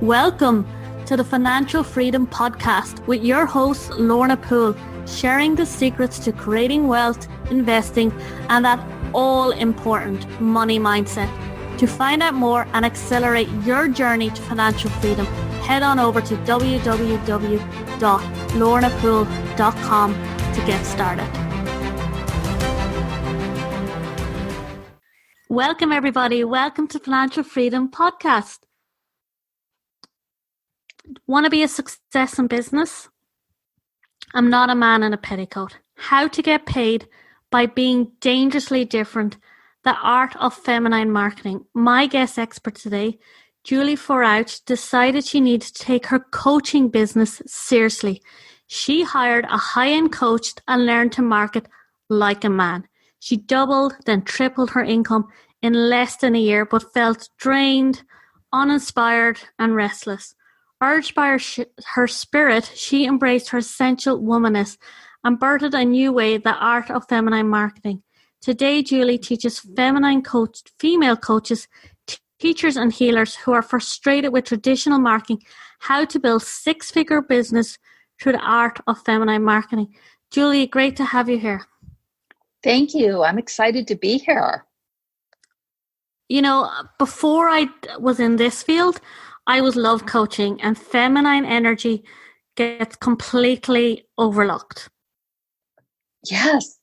Welcome to the Financial Freedom Podcast with your host, Lorna Poole, sharing the secrets to creating wealth, investing, and that all-important money mindset. To find out more and accelerate your journey to financial freedom, head on over to www.lornapoole.com to get started. Welcome, everybody. Welcome to Financial Freedom Podcast. Want to be a success in business? I'm not a man in a petticoat. How to get paid by being dangerously different. The art of feminine marketing. My guest expert today, Julie Foucht, decided she needed to take her coaching business seriously. She hired a high-end coach and learned to market like a man. She doubled, then tripled her income in less than a year, but felt drained, uninspired, and restless. Urged by her spirit, she embraced her essential womaness and birthed a new way, the art of feminine marketing. Today, Julie teaches female coaches, teachers and healers who are frustrated with traditional marketing how to build six-figure business through the art of feminine marketing. Julie, great to have you here. Thank you. I'm excited to be here. You know, before I was in this field, I was love coaching, and feminine energy gets completely overlooked. Yes.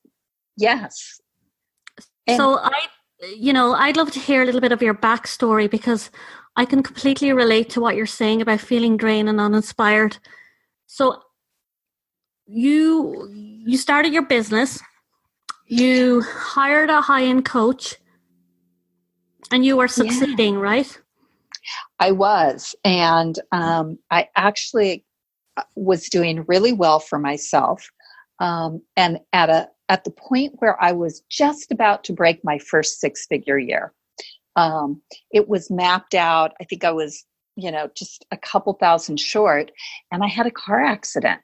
So I'd love to hear a little bit of your backstory, because I can completely relate to what you're saying about feeling drained and uninspired. So you started your business, you hired a high-end coach, and you were succeeding, right? I was. And I actually was doing really well for myself. And at the point where I was just about to break my first six-figure year, it was mapped out. I think I was, just a couple thousand short, and I had a car accident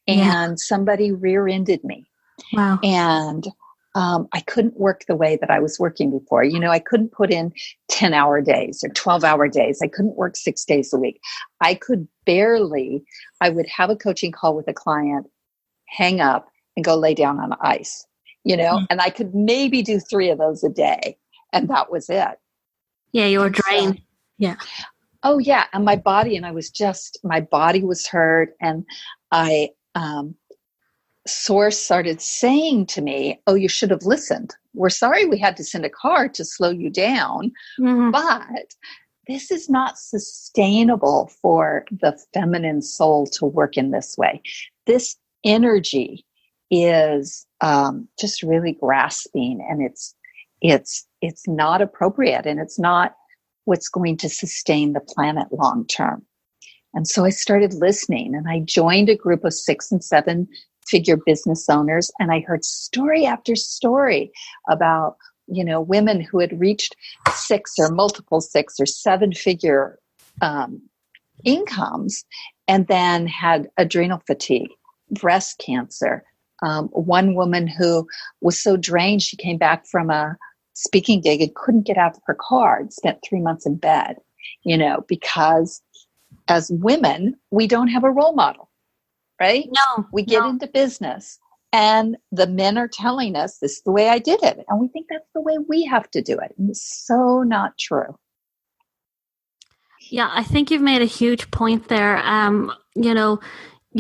and somebody rear-ended me. Wow. And I couldn't work the way that I was working before. I couldn't put in 10-hour days or 12-hour days. I couldn't work 6 days a week. I would have a coaching call with a client, hang up, and go lay down on ice, and I could maybe do 3 of those a day. And that was it. Yeah, you were drained. Yeah. Oh, yeah. And my body was hurt. And Source started saying to me, "Oh, you should have listened. We're sorry we had to send a car to slow you down, but this is not sustainable for the feminine soul to work in this way. This energy is just really grasping, and it's not appropriate, and it's not what's going to sustain the planet long term." And so I started listening, and I joined a group of 6 and 7-figure business owners, and I heard story after story about women who had reached 6 or multiple 6 or 7-figure incomes, and then had adrenal fatigue, breast cancer. One woman who was so drained, she came back from a speaking gig and couldn't get out of her car and spent 3 months in bed, because as women, we don't have a role model, right? No. We get into business and the men are telling us this is the way I did it. And we think that's the way we have to do it. And it's so not true. Yeah, I think you've made a huge point there. You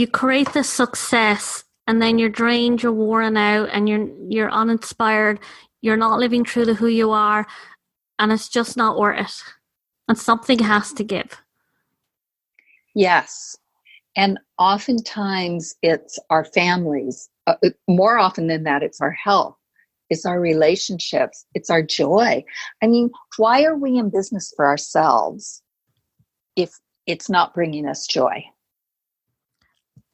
create the success, and then you're drained, you're worn out, and you're uninspired. You're not living true to who you are, and it's just not worth it. And something has to give. Yes. And oftentimes it's our families. More often than that, it's our health. It's our relationships. It's our joy. I mean, why are we in business for ourselves if it's not bringing us joy?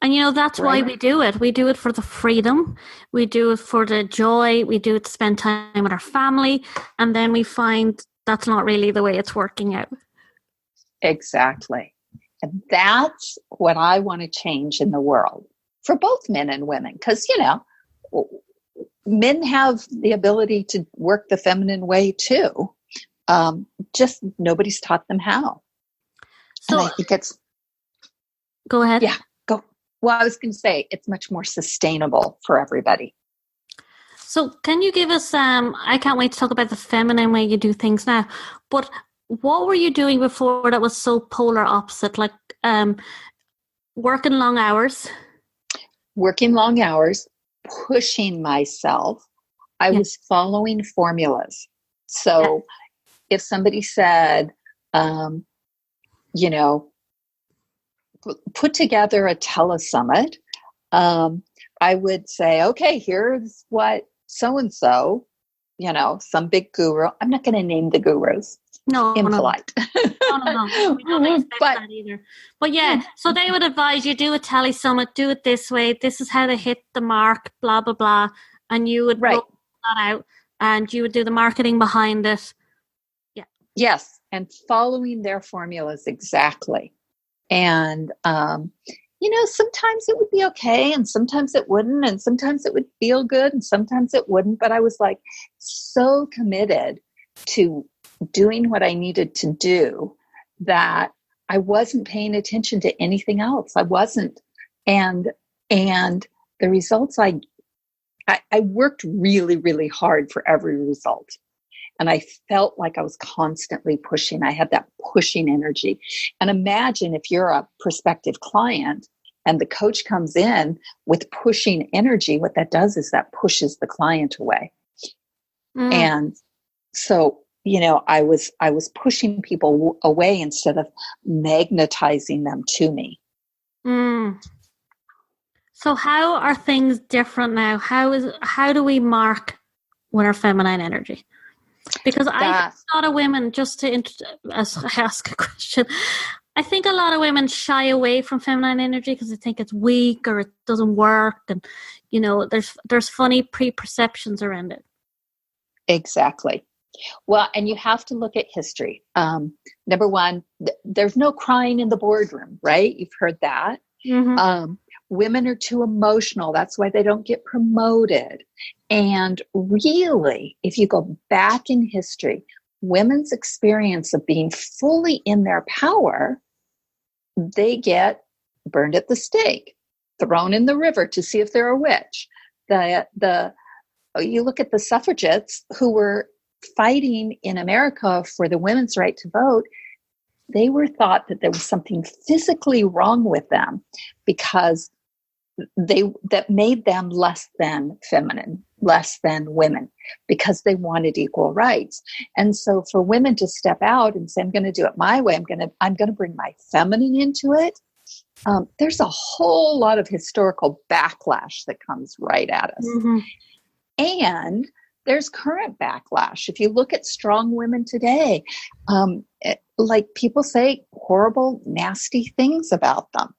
And that's why we do it. We do it for the freedom. We do it for the joy. We do it to spend time with our family. And then we find that's not really the way it's working out. Exactly. And that's what I want to change in the world for both men and women. Because, men have the ability to work the feminine way too. Just nobody's taught them how. And So I think it's, go ahead. Yeah, go. Well, I was going to say it's much more sustainable for everybody. So can you give us, I can't wait to talk about the feminine way you do things now, but what were you doing before that was so polar opposite, like working long hours? Working long hours, pushing myself. I was following formulas. So if somebody said, put together a telesummit, I would say, okay, here's what so-and-so, some big guru. I'm not going to name the gurus. No, impolite. No. We don't expect that either. But yeah, so they would advise you do a telesummit, do it this way. This is how to hit the mark, blah, blah, blah. And you would roll that out and you would do the marketing behind it. Yeah. Yes. And following their formulas exactly. And, sometimes it would be okay and sometimes it wouldn't. And sometimes it would feel good and sometimes it wouldn't. But I was like so committed to doing what I needed to do that I wasn't paying attention to anything else. I wasn't. And the results, I worked really, really hard for every result. And I felt like I was constantly pushing. I had that pushing energy. And imagine if you're a prospective client and the coach comes in with pushing energy, what that does is that pushes the client away. And so, I was pushing people away instead of magnetizing them to me. So how are things different now? How do we mark with our feminine energy? Because I think a lot of women, just to ask a question, I think a lot of women shy away from feminine energy because they think it's weak or it doesn't work, and there's funny preconceptions around it. Exactly. Well, and you have to look at history. Number one, there's no crying in the boardroom, right? You've heard that. Mm-hmm. Women are too emotional. That's why they don't get promoted. And really, if you go back in history, women's experience of being fully in their power, they get burned at the stake, thrown in the river to see if they're a witch. You look at the suffragettes who were fighting in America for the women's right to vote. They were thought that there was something physically wrong with them because that made them less than feminine, less than women, because they wanted equal rights. And so for women to step out and say, I'm going to do it my way, I'm going to bring my feminine into it. There's a whole lot of historical backlash that comes right at us. Mm-hmm. And there's current backlash. If you look at strong women today, like people say horrible, nasty things about them.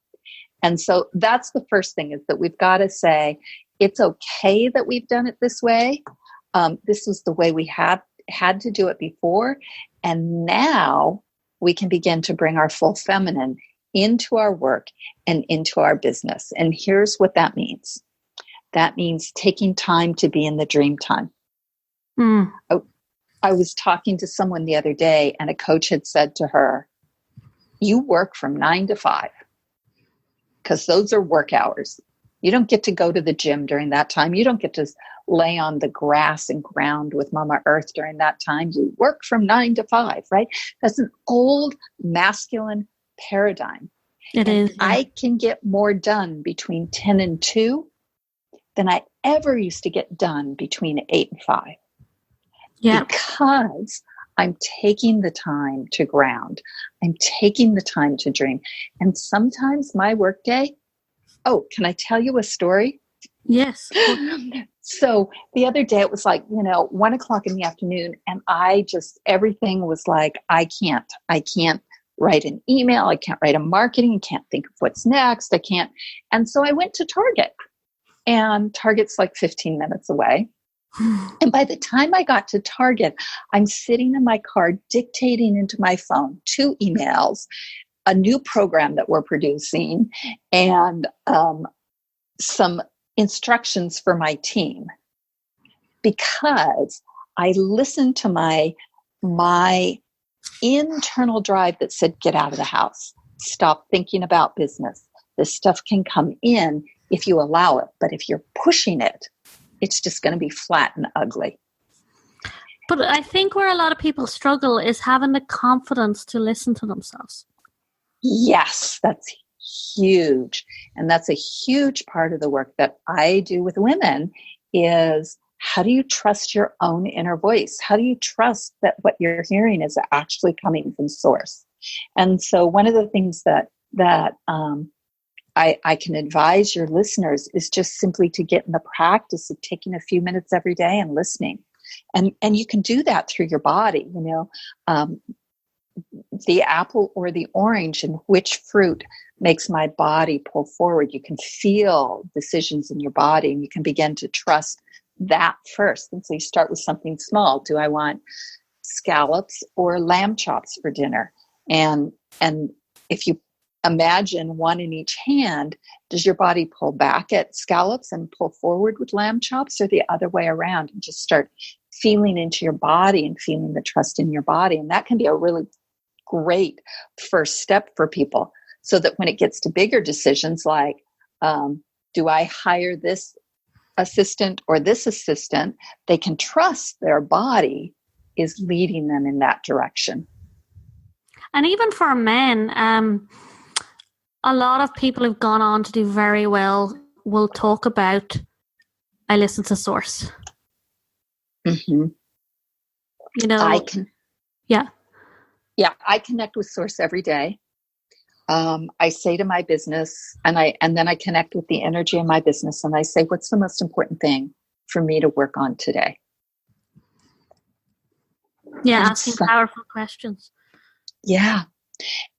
And so that's the first thing, is that we've got to say, it's okay that we've done it this way. This was the way we had to do it before. And now we can begin to bring our full feminine into our work and into our business. And here's what that means. That means taking time to be in the dream time. I was talking to someone the other day, and a coach had said to her, you work from 9 to 5 because those are work hours. You don't get to go to the gym during that time. You don't get to lay on the grass and ground with Mama Earth during that time. You work from 9 to 5, right? That's an old masculine paradigm. It is. Yeah. I can get more done between 10 and 2 than I ever used to get done between 8 and 5. Yeah. Because I'm taking the time to ground. I'm taking the time to dream. And sometimes my workday, can I tell you a story? Yes. So the other day it was like, 1 o'clock in the afternoon, and everything was like, I can't write an email. I can't write a marketing. I can't think of what's next. I can't. And so I went to Target, and Target's like 15 minutes away. And by the time I got to Target, I'm sitting in my car dictating into my phone 2 emails, a new program that we're producing, and some instructions for my team, because I listened to my internal drive that said, get out of the house. stop thinking about business. This stuff can come in if you allow it. But if you're pushing it, it's just going to be flat and ugly. But I think where a lot of people struggle is having the confidence to listen to themselves. Yes, that's huge. And that's a huge part of the work that I do with women is, how do you trust your own inner voice? How do you trust that what you're hearing is actually coming from source? And so one of the things that I can advise your listeners is just simply to get in the practice of taking a few minutes every day and listening. And you can do that through your body, the apple or the orange, and which fruit makes my body pull forward. You can feel decisions in your body, and you can begin to trust that first. And so you start with something small. Do I want scallops or lamb chops for dinner? And if you imagine one in each hand, does your body pull back at scallops and pull forward with lamb chops, or the other way around? And just start feeling into your body and feeling the trust in your body. And that can be a really great first step for people, so that when it gets to bigger decisions like, do I hire this assistant or this assistant, they can trust their body is leading them in that direction. And even for men, a lot of people who've gone on to do very well will talk about, I listen to source. Mm-hmm. Yeah, I connect with source every day. I say to my business, and then I connect with the energy in my business, and I say, what's the most important thing for me to work on today? Yeah, and asking powerful questions. Yeah.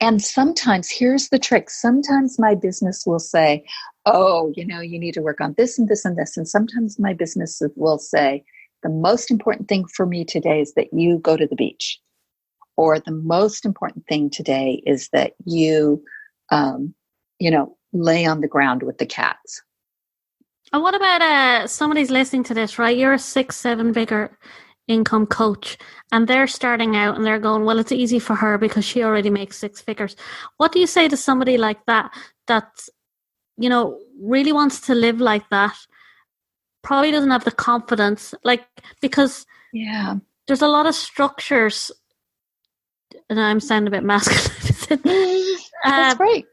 And sometimes, here's the trick. Sometimes my business will say, oh, you need to work on this and this and this. And sometimes my business will say, the most important thing for me today is that you go to the beach. Or the most important thing today is that you, lay on the ground with the cats. And what about somebody's listening to this, right? You're a 6-7 figure income coach, and they're starting out and they're going, well, it's easy for her because she already makes 6 figures. What do you say to somebody like that, really wants to live like that, probably doesn't have the confidence, because there's a lot of structures, and I'm sounding a bit masculine. That's great.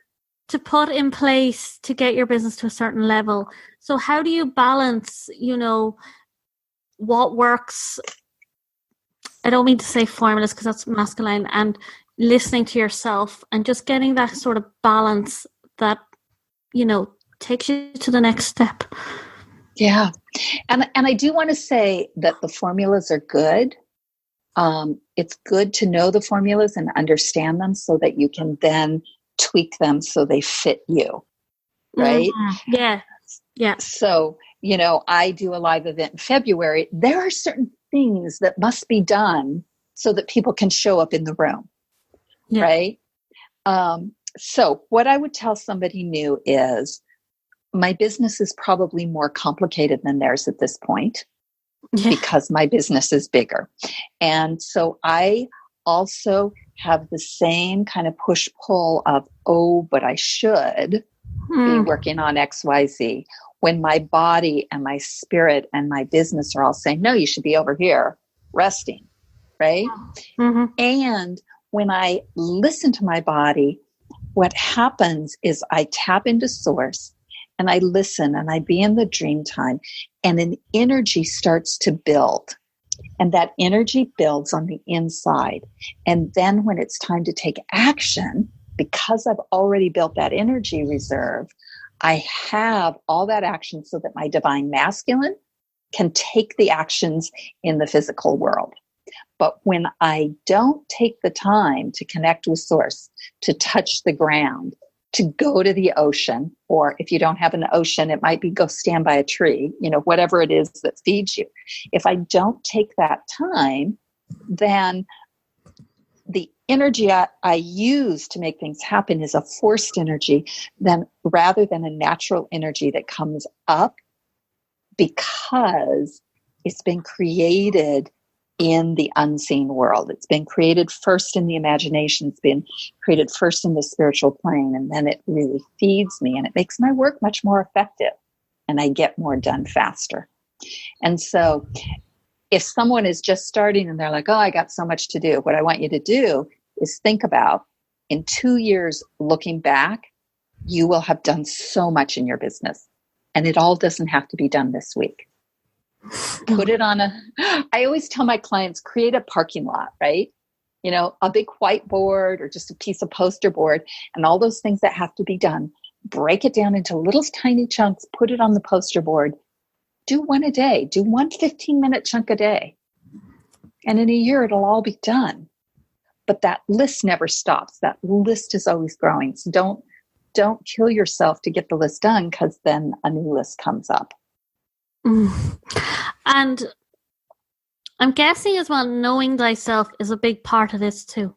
To put in place to get your business to a certain level. So how do you balance, what works? I don't mean to say formulas because that's masculine, and listening to yourself and just getting that sort of balance that, takes you to the next step. Yeah. And I do want to say that the formulas are good. It's good to know the formulas and understand them so that you can then tweak them so they fit you. Right? Mm-hmm. Yeah. Yeah. So, I do a live event in February. There are certain things that must be done so that people can show up in the room. Yeah. Right? So what I would tell somebody new is, my business is probably more complicated than theirs at this point. Yeah. Because my business is bigger. And so I also have the same kind of push-pull of, but I should be working on XYZ, when my body and my spirit and my business are all saying, no, you should be over here resting, right? Mm-hmm. And when I listen to my body, what happens is I tap into source, and I listen, and I be in the dream time, and an energy starts to build. And that energy builds on the inside. And then when it's time to take action, because I've already built that energy reserve, I have all that action so that my divine masculine can take the actions in the physical world. But when I don't take the time to connect with source, to touch the ground, to go to the ocean, or if you don't have an ocean, it might be go stand by a tree, whatever it is that feeds you. If I don't take that time, then the energy I use to make things happen is a forced energy, then rather than a natural energy that comes up because it's been created in the unseen world. It's been created first in the imagination. It's been created first in the spiritual plane. And then it really feeds me and it makes my work much more effective. And I get more done faster. And so if someone is just starting and they're like, oh, I got so much to do, what I want you to do is think about in 2 years looking back, you will have done so much in your business. And it all doesn't have to be done this week. Put it on I always tell my clients, create a parking lot, right? You know, a big whiteboard or just a piece of poster board and all those things that have to be done. Break it down into little tiny chunks, put it on the poster board. Do one a day. Do one 15-minute chunk a day. And in a year, it'll all be done. But that list never stops. That list is always growing. So don't kill yourself to get the list done because then a new list comes up. And I'm guessing as well, knowing thyself is a big part of this too.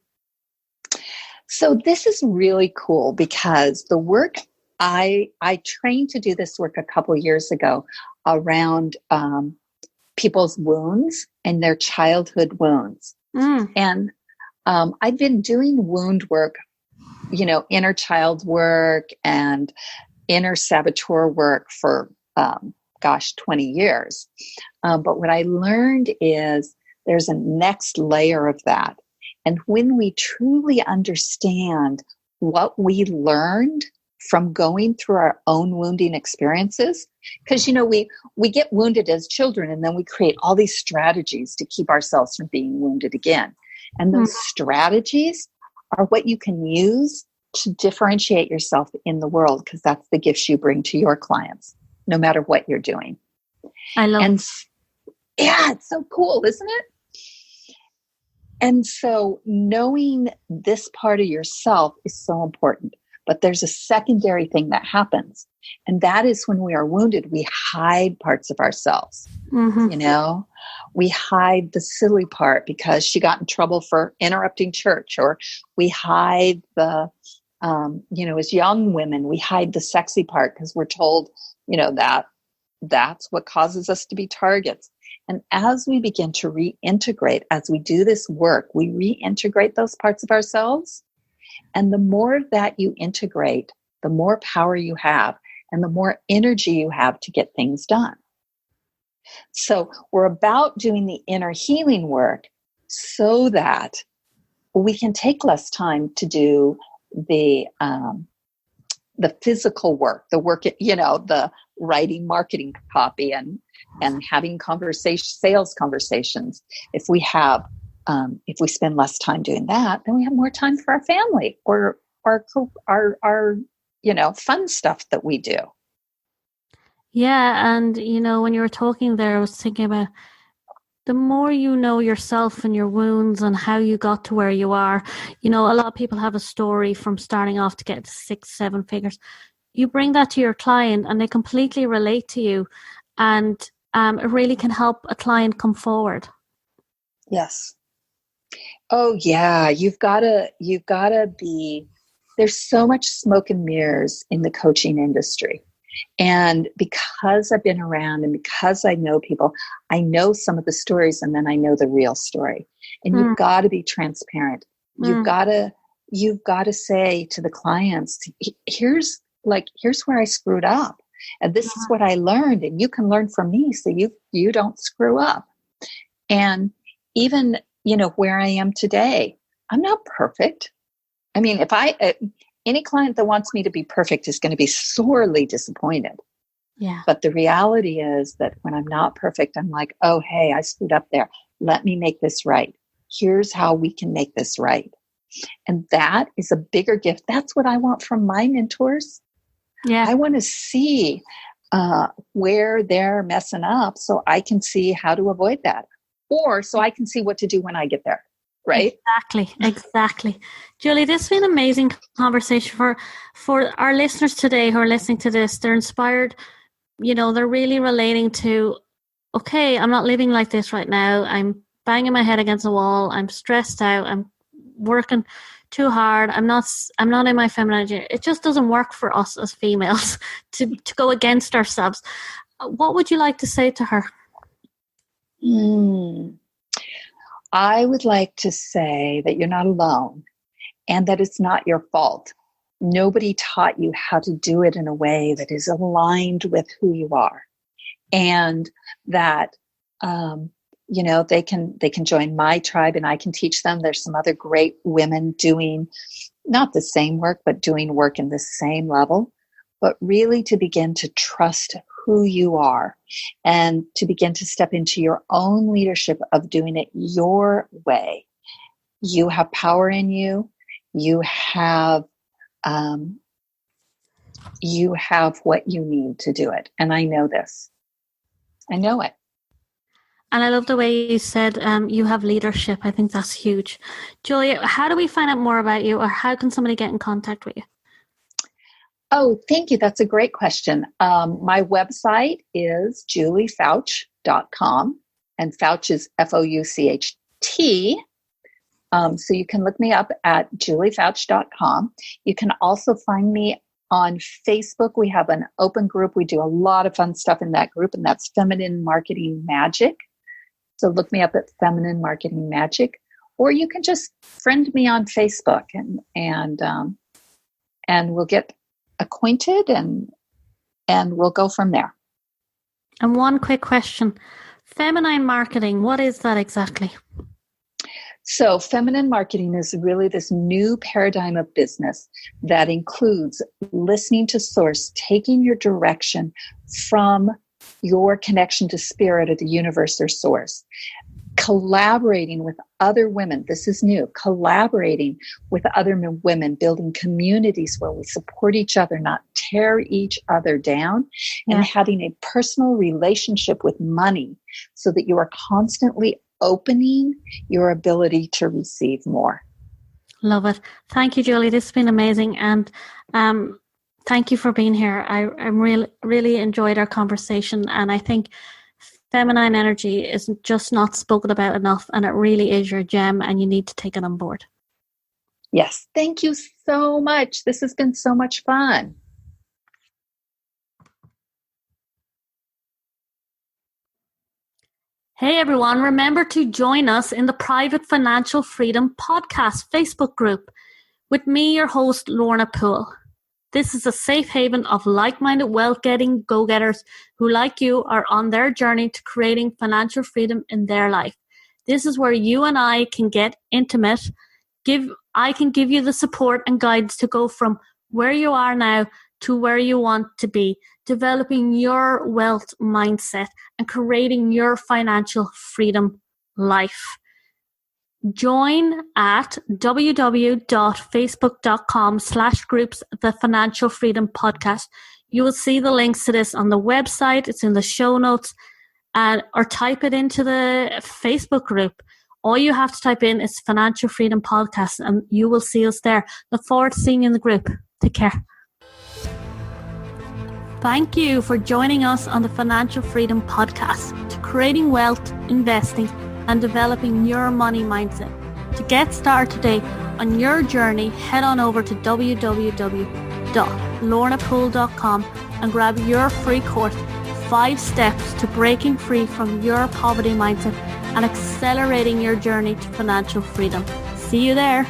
So this is really cool because the work I trained to do this work a couple years ago around people's wounds and their childhood wounds. And I've been doing wound work, you know, inner child work and inner saboteur work for 20 years. But what I learned is there's a next layer of that. And when we truly understand what we learned from going through our own wounding experiences, because, you know, we get wounded as children and then we create all these strategies to keep ourselves from being wounded again. And those strategies are what you can use to differentiate yourself in the world, because that's the gifts you bring to your clients, no matter what you're doing. I love it. Yeah, it's so cool, isn't it? And so knowing this part of yourself is so important. But there's a secondary thing that happens. And that is when we are wounded, we hide parts of ourselves. You know, we hide the silly part because she got in trouble for interrupting church, or we hide the, you know, as young women, we hide the sexy part because we're told, you know, that's what causes us to be targets. And as we begin to reintegrate, as we do this work, we reintegrate those parts of ourselves. And the more that you integrate, the more power you have and the more energy you have to get things done. So we're about doing the inner healing work so that we can take less time to do the physical work, the work, you know, the writing marketing copy and having sales conversations. If we spend less time doing that, then we have more time for our family or our you know, fun stuff that we do. Yeah. And, you know, when you were talking there, I was thinking about the more you know yourself and your wounds and how you got to where you are. You know, a lot of people have a story from starting off to get to 6-7 figures. You bring that to your client and they completely relate to you. And it really can help a client come forward. Yes. Oh yeah. You've gotta be, there's so much smoke and mirrors in the coaching industry. And because I've been around and because I know people, I know some of the stories and then I know the real story. And you've got to be transparent. You've got to say to the clients, here's where I screwed up. And this is what I learned. And you can learn from me so you don't screw up. And even, you know, where I am today, I'm not perfect. I mean, if any client that wants me to be perfect is going to be sorely disappointed. Yeah. But the reality is that when I'm not perfect, I'm like, oh, hey, I screwed up there. Let me make this right. Here's how we can make this right. And that is a bigger gift. That's what I want from my mentors. Yeah. I want to see where they're messing up so I can see how to avoid that. Or so I can see what to do when I get there. Right? Exactly. Julie, this has been an amazing conversation for our listeners today who are listening to this. They're inspired, you know, they're really relating to, okay, I'm not living like this right now. I'm banging my head against the wall. I'm stressed out. I'm working too hard. I'm not in my femininity. It just doesn't work for us as females to go against ourselves. What would you like to say to her? I would like to say that you're not alone and that it's not your fault. Nobody taught you how to do it in a way that is aligned with who you are, and that, they can join my tribe and I can teach them. There's some other great women doing not the same work, but doing work in the same level, but really to begin to trust who you are and to begin to step into your own leadership of doing it your way. You have power in you. You have what you need to do it. And I know this. I know it. And I love the way you said you have leadership. I think that's huge. Julia, how do we find out more about you, or how can somebody get in contact with you? Oh, thank you. That's a great question. My website is juliefoucht.com, and Foucht is Foucht. So you can look me up at juliefoucht.com. You can also find me on Facebook. We have an open group. We do a lot of fun stuff in that group, and that's Feminine Marketing Magic. So look me up at Feminine Marketing Magic, or you can just friend me on Facebook, and we'll get acquainted, and we'll go from there. And one quick question: feminine marketing, what is that exactly? So feminine marketing is really this new paradigm of business that includes listening to source, taking your direction from your connection to spirit or the universe or source, collaborating with other women. This is new. Collaborating with other women, building communities where we support each other, not tear each other down, and having a personal relationship with money so that you are constantly opening your ability to receive more. Love it. Thank you, Julie. This has been amazing. And thank you for being here. I really enjoyed our conversation. And I think feminine energy is just not spoken about enough. And it really is your gem, and you need to take it on board. Yes. Thank you so much. This has been so much fun. Hey everyone, remember to join us in the Private Financial Freedom Podcast Facebook group with me, your host, Lorna Poole. This is a safe haven of like-minded wealth-getting go-getters who, like you, are on their journey to creating financial freedom in their life. This is where you and I can get intimate. I can give you the support and guidance to go from where you are now to where you want to be, developing your wealth mindset and creating your financial freedom life. Join at www.facebook.com/groups The Financial Freedom Podcast. You will see the links to this on the website. It's in the show notes, or type it into the Facebook group. All you have to type in is Financial Freedom Podcast, and you will see us there. Look forward to seeing you in the group. Take care. Thank you for joining us on the Financial Freedom Podcast to creating wealth, investing, and developing your money mindset. To get started today on your journey, head on over to www.lornapoole.com and grab your free course, 5 Steps to Breaking Free from Your Poverty Mindset and Accelerating Your Journey to Financial Freedom. See you there.